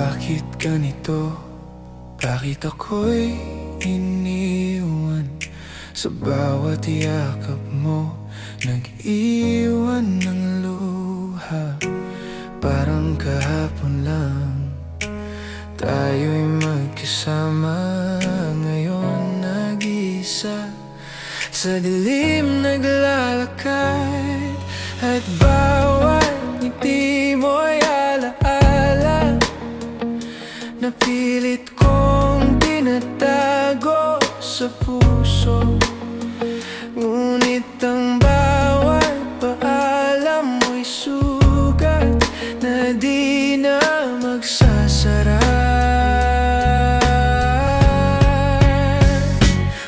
Bakit ganito? Bakit ako'y iniwan? Sa bawat yakap mo, nag-iwan ng luha. Parang kahapon lang tayo'y magkasama. Ngayon nag-isa sa dilim naglalakad, at bawat ngiti mo'y alaala na pilit kong tinatago sa puso. Ngunit ang bawat paalam mo'y sugat na di na magsasara.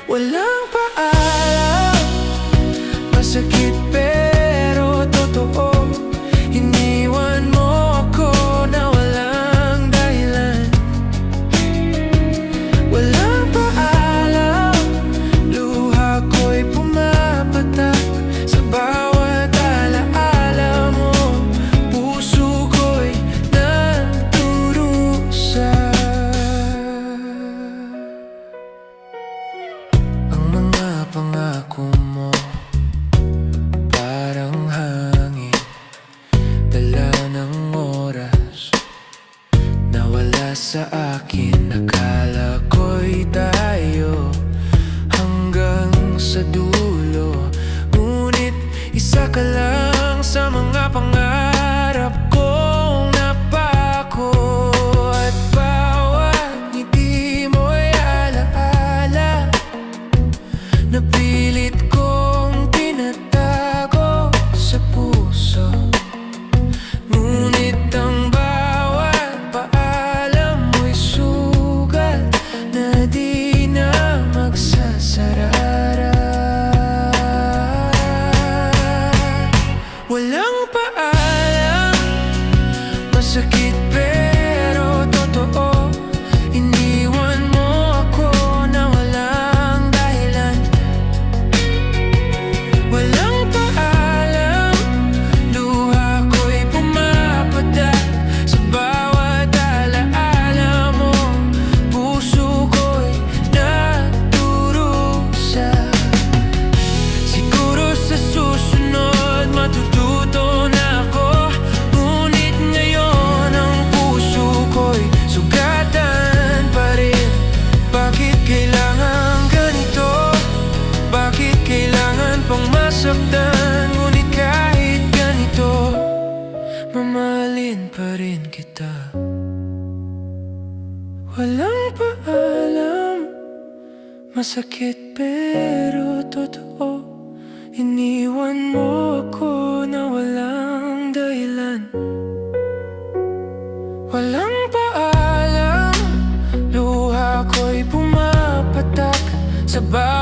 Walang paalam, masakit pero totoo. Iniwan mo ako na walang dahilan. Walang paalam, luha ko'y pumapatak sa bawat alaala mo. Puso ko'y nagdurusa. Ang mga pangako mo parang hangin, dala ng oras, nawala sa akin. Akala ko'y tayo hanggang sa dulo, ngunit isa ka lang sa mga pangarap kong napako. At bawat ngiti mo'y alaala na pilit kong tinatago sa puso. Ngunit ang bawat paalam mo'y sugat na di na magsasara. Walang paalam, masakit pero totoo. Iniwan mo ako na walang dahilan. Walang paalam, luha ko'y pumapatak sa bawat alaala mo. Puso ko'y nagdurusa. Siguro sa susunod matututo na ako, ngunit ngayon ang puso ko'y sugatan pa rin. Bakit kailangan ganito? Bakit kailangan pang masaktan? Ngunit kahit ganito, mamahalin pa rin kita. Walang paalam, masakit pero totoo. Iniwan mo ako na walang dahilan. Walang paalam, luha ko'y pumapatak sa bawat